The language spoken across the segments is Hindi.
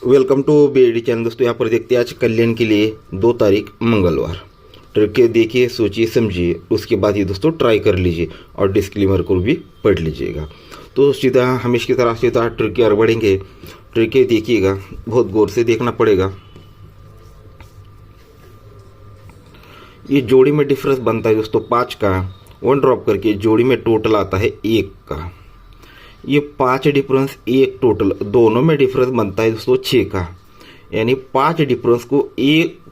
Welcome to BAD channel. दोस्तों यहाँ पर देखते हैं आज कल्याण के लिए 2 तारीख मंगलवार। ट्रिक देखिए, सोचिए, समझिए, उसके बाद ये दोस्तों ट्राई कर लीजिए और डिस्क्लेमर को भी पढ़ लीजिएगा। तो सीधा हमेशा की तरह सीधा ट्रिक की ओर बढ़ेंगे। ट्रिक देखिएगा, बहुत गौर से देखना पड़ेगा। ये जोड़ी में डिफरेंस बनता है दोस्तों 5 का, 1 ड्रॉप करके जोड़ी में टोटल आता है 1 का। ये 5 डिफरेंस 1 टोटल, दोनों में डिफरेंस बनता है दोस्तों 6 का। यानी 5 डिफरेंस को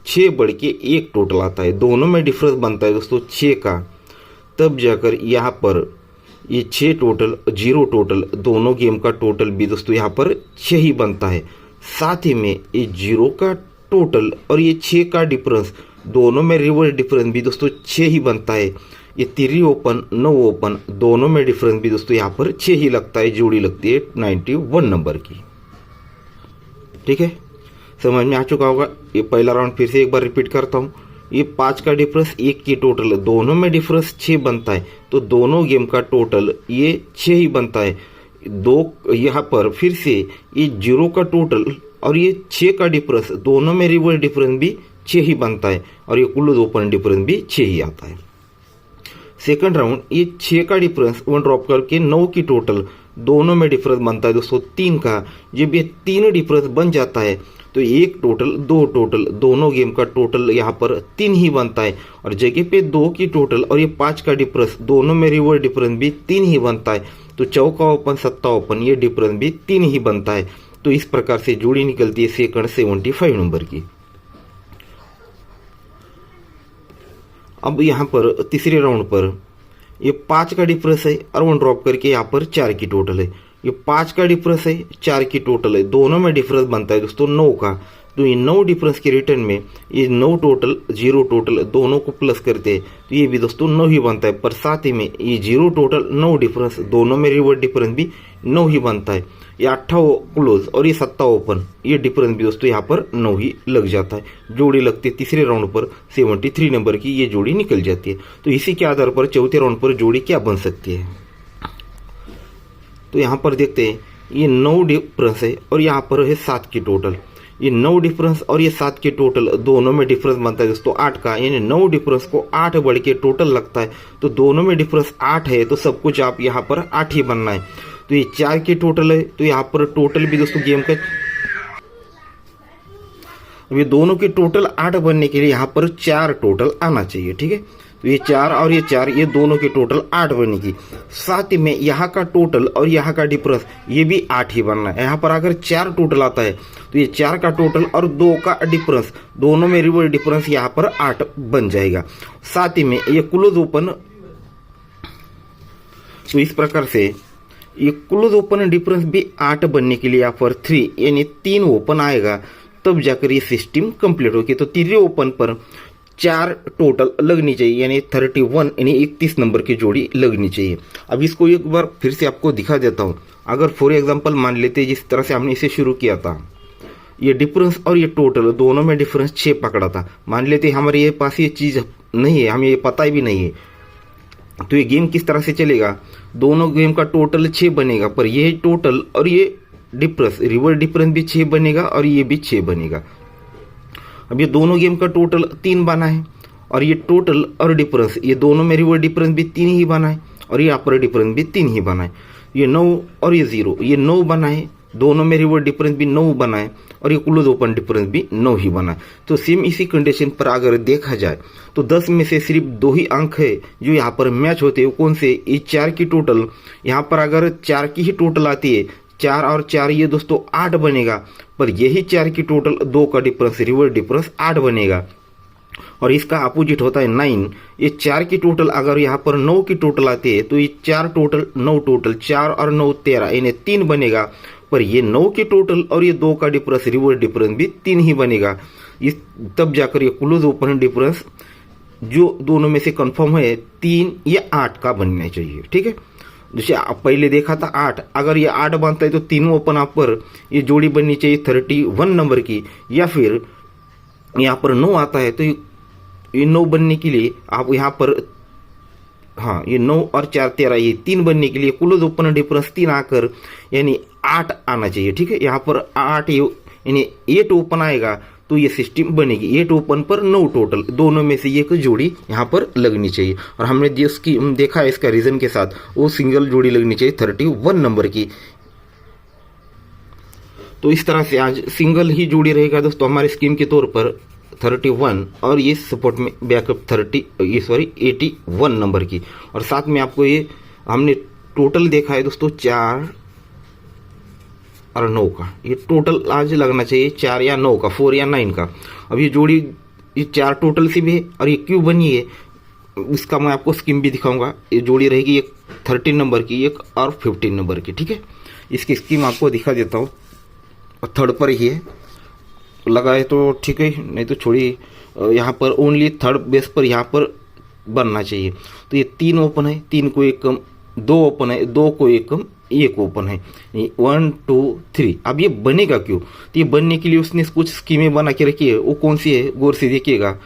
6 बढ़ के 1 टोटल आता है, दोनों में डिफरेंस बनता है दोस्तों 6 का। तब जाकर यहाँ पर ये 6 टोटल 0 टोटल, दोनों गेम का टोटल भी दोस्तों यहाँ पर 6 ही बनता है। साथ ही में ये 0 का टोटल और ये 6 का डिफरेंस, दोनों में रिवर्स डिफरेंस भी दोस्तों 6 ही बनता है। ये 3 ओपन 9 ओपन, दोनों में डिफरेंस भी दोस्तों यहाँ पर 6 ही लगता है। जोड़ी लगती है 91 नंबर की। ठीक है, समझ में आ चुका होगा। ये पहला राउंड फिर से एक बार रिपीट करता हूँ। ये 5 का डिफरेंस 1 की टोटल, दोनों में डिफरेंस 6 बनता है, तो दोनों गेम का टोटल ये 6 ही बनता है। यहाँ पर फिर से ये 0 का टोटल और ये 6 का डिफरेंस, दोनों में रिवर्स डिफरेंस भी 6 ही बनता है और ये कुल ओपन डिफरेंस भी 6 ही आता है। सेकंड राउंड, ये 6 का डिफरेंस 1 ड्रॉप करके 9 की टोटल, दोनों में डिफरेंस बनता है दोस्तों 3 का। जब ये 3 डिफरेंस बन जाता है तो 1 टोटल 2 टोटल, दोनों गेम का टोटल यहाँ पर 3 ही बनता है। और जगह पे 2 की टोटल और ये 5 का डिफरेंस, दोनों में रिवर्स डिफरेंस भी 3 ही बनता है। तो चौका ओपन 7 ओपन, ये डिफरेंस भी 3 ही बनता है। तो इस प्रकार से जोड़ी निकलती है सेकंड 75 नंबर की। अब यहाँ पर तीसरे राउंड पर ये 5 का डिफरेंस है और 1 ड्रॉप करके यहाँ पर 4 की टोटल है। ये 5 का डिफरेंस है, 4 की टोटल है, दोनों में डिफरेंस बनता है दोस्तों 9 का। तो ये 9 डिफरेंस के रिटर्न में ये 9 टोटल 0 टोटल, दोनों को प्लस करते हैं तो ये भी दोस्तों 9 ही बनता है। पर साथ ही में ये 0 टोटल 9 डिफरेंस, दोनों में रिवर्स डिफरेंस भी 9 ही बनता है। ये 8 क्लोज और ये 7 ओपन, ये डिफरेंस भी दोस्तों यहाँ पर 9 ही लग जाता है। जोड़ी लगती है तीसरे राउंड पर 73 नंबर की, ये जोड़ी निकल जाती है। तो इसी के आधार पर चौथे राउंड पर जोड़ी क्या बन सकती है। तो यहाँ पर देखते हैं, ये 9 डिफरेंस है और यहाँ पर है 7 की टोटल। ये 9 डिफरेंस और ये 7 के टोटल, दोनों में डिफरेंस बनता है दोस्तों 8 का। यानी 9 डिफरेंस को 8 बढ़ के टोटल लगता है, तो दोनों में डिफरेंस 8 है, तो सब कुछ आप यहाँ पर 8 ही बनना है। तो ये 4 की टोटल है, तो यहाँ पर टोटल भी दोस्तों गेम का, ये दोनों के टोटल 8 बनने के लिए यहाँ पर 4 टोटल आना चाहिए। ठीक है, तो ये 4 और ये 4, ये दोनों के टोटल 8 बनेगी। साथ ही में यहाँ का टोटल और यहाँ का डिफरेंस, ये भी 8 ही बनना है। यहाँ पर अगर 4 टोटल आता है तो ये 4 का टोटल और 2 का डिफरेंस, दोनों में रिवर्स डिफरेंस यहाँ पर 8 बन जाएगा। साथ ही में ये क्लोज ओपन, तो इस प्रकार से ये क्लोज ओपन डिफरेंस भी 8 बनने के लिए यहाँ पर 3 यानी 3 ओपन आएगा, तब जाकर ये सिस्टम कंप्लीट होगी। तो 3 ओपन पर 4 टोटल लगनी चाहिए, यानी 31 यानी 31 नंबर की जोड़ी लगनी चाहिए। अब इसको एक बार फिर से आपको दिखा देता हूँ। अगर फॉर एग्जांपल मान लेते हैं जिस तरह से हमने इसे शुरू किया था, ये डिफरेंस और ये टोटल, दोनों में डिफरेंस 6 पकड़ा था। मान लेते हमारे ये पास ये चीज़ नहीं है, हमें ये पता भी नहीं है, तो ये गेम किस तरह से चलेगा। दोनों गेम का टोटल 6 बनेगा, पर ये टोटल और ये डिफरेंस, रिवर्स डिफरेंस भी 6 बनेगा और ये भी 6 बनेगा। अब ये दोनों गेम का टोटल 3 बना है और ये टोटल और डिफरेंस, ये दोनों में रिवर्स डिफरेंस भी 3 ही बना है और ये अपर डिफरेंस भी 3 ही बना है। ये 9 और ये 0, ये 9 बना है, दोनों में रिवर्स डिफरेंस भी 9 बना है और ये क्लोज ओपन डिफरेंस भी 9 ही बना है। तो सेम इसी कंडीशन पर अगर देखा जाए तो 10 में से सिर्फ 2 ही अंक है जो यहाँ पर मैच होते हैं। कौन से, ये 4 की टोटल, यहाँ पर अगर 4 की ही टोटल आती है, 4 और 4 ये दोस्तों 8 बनेगा, पर यही 4 की टोटल 2 का डिफरेंस, रिवर्स डिफरेंस 8 बनेगा। और इसका अपोजिट होता है 9। ये 4 की टोटल अगर यहाँ पर 9 की टोटल आती है तो ये 4 टोटल 9 टोटल, 4 और 9 13, यानी 3 बनेगा। पर ये 9 की टोटल और ये 2 का डिफरेंस, रिवर्स डिफरेंस भी 3 ही बनेगा। इस तब जाकर ये क्लोज ओपन डिफरेंस जो दोनों में से कंफर्म है 3 या 8 का बनना चाहिए। ठीक है, जैसे पहले देखा था 8, अगर ये 8 बनता है तो 3 ओपन आप पर ये जोड़ी बननी चाहिए 31 नंबर की। या फिर यहाँ पर 9 आता है तो ये 9 बनने के लिए आप यहाँ पर, हाँ, ये 9 और 4 13, ये 3 बनने के लिए क्लोज ओपन डिफरेंस 3 आकर यानी 8 आना चाहिए। ठीक है, यहाँ पर 8 यानी 8 ओपन आएगा तो ये सिस्टम बनेगी। 8 ओपन पर 9 टोटल, दोनों में से एक जोड़ी यहाँ पर लगनी चाहिए। और हमने जिसकी देखा है इसका रीजन के साथ, वो सिंगल जोड़ी लगनी चाहिए 31 नंबर की। तो इस तरह से आज सिंगल ही जोड़ी रहेगा दोस्तों हमारे स्कीम के तौर पर 31, और ये सपोर्ट में बैकअप 81 नंबर की। और साथ में आपको ये हमने टोटल देखा है दोस्तों 4 और 9 का, ये टोटल आज लगना चाहिए 4 या 9 का, 4 या 9 का। अब ये जोड़ी ये 4 टोटल से भी है, और ये क्यों बनी है इसका मैं आपको स्कीम भी दिखाऊंगा। ये जोड़ी रहेगी एक 13 नंबर की, एक और 15 नंबर की, ठीक है। इसकी स्कीम आपको दिखा देता हूँ, थर्ड पर ही है, लगा है तो ठीक है, नहीं तो छोड़िए। यहाँ पर ओनली थर्ड बेस पर यहाँ पर बनना चाहिए। तो ये 3 ओपन है, 3 को 1 कम, 2 ओपन है, 2 को 1 कम, 1 ओपन है, 1 2 3। अब ये बनेगा क्यों? तो ये बनने के लिए उसने कुछ स्कीमें बना के रखी है, वो कौन सी है गौर से देखिएगा।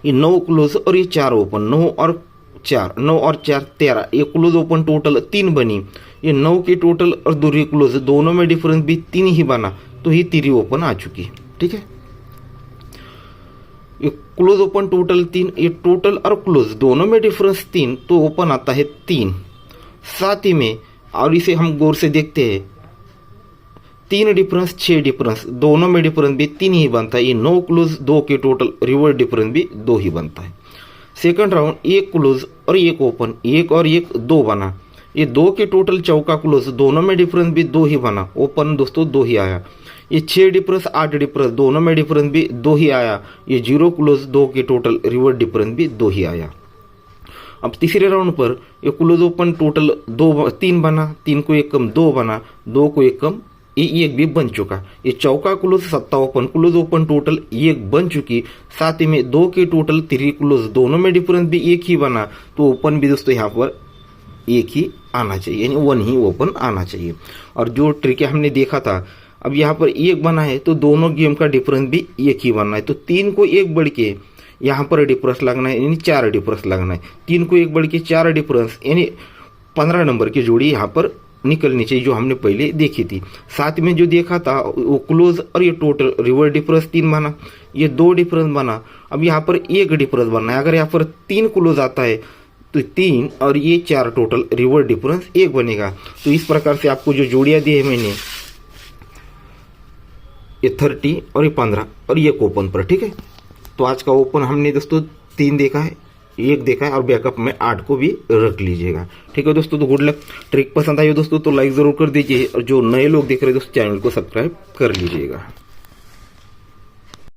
ये 9 क्लोज और ये 4 ओपन, 9 और 4, 9 और 4 13, ये क्लोज ओपन टोटल 3 बनी। ये 9 के टोटल और 2 क्लोज दोनों में डिफरेंस भी 3 ही बना, तो ही 3 ओपन आ चुकी, ठीक है। ये क्लोज ओपन टोटल 3, ये टोटल और क्लोज दोनों में डिफरेंस 3, तो ओपन आता है 3। साथ ही में और इसे हम गौर से देखते हैं, 3 डिफरेंस 6 डिफरेंस, दोनों में डिफरेंस भी 3 ही बनता है। ये 9 क्लोज 2 के टोटल रिवर्स डिफरेंस भी 2 ही बनता है। सेकंड राउंड 1 क्लोज और 1 ओपन, 1 और 1 2 बना। ये 2 के टोटल चौका क्लोज, दोनों में डिफरेंस भी 2 ही बना, ओपन दोस्तों 2 ही आया। ये 6 डिफरेंस 8 डिफरेंस, दोनों में डिफरेंस भी 2 ही आया। ये 0 क्लोज 2 के टोटल रिवर्स डिफरेंस भी 2 ही आया। अब तीसरे राउंड पर ये क्लोज ओपन टोटल 3 बना, 3 को 1 कम 2 बना, 2 को 1 कम, ये 1 भी बन चुका। ये चौका close 7 open, close open total 1 बन चुकी। साथ ही में 2 के टोटल 3 क्लोज, दोनों में डिफरेंस भी 1 ही बना, तो ओपन भी दोस्तों यहाँ पर 1 ही आना चाहिए, यानी 1 ही ओपन आना चाहिए। और जो ट्रिक है हमने देखा था, अब यहाँ पर 1 बना है तो दोनों गेम का डिफरेंस भी 1 ही बनना है। तो 3 को 1 बढ़ के यहाँ पर डिफरेंस लगना है, यानी 4 डिफरेंस लगना है। 3 को 1 बढ़ के 4 डिफरेंस, यानी 15 नंबर की जोड़ी यहाँ पर निकलनी चाहिए, जो हमने पहले देखी थी। साथ में जो देखा था वो क्लोज और ये टोटल रिवर्स डिफरेंस 3 बना, ये 2 डिफरेंस बना। अब यहाँ पर 1 डिफरेंस बनना है। अगर यहाँ पर 3 क्लोज आता है तो 3 और ये 4 टोटल रिवर्स डिफरेंस 1 बनेगा। तो इस प्रकार से आपको जो जोड़ियाँ दी है मैंने, ये 30 और ये 15 और ये ओपन पर, ठीक है। तो आज का ओपन हमने दोस्तों 3 देखा है, 1 देखा है, और बैकअप में 8 को भी रख लीजिएगा, ठीक है दोस्तों। तो गुड लक। ट्रिक पसंद आई हो दोस्तों तो लाइक जरूर कर दीजिए, और जो नए लोग देख रहे हैं दोस्तों चैनल को सब्सक्राइब कर लीजिएगा।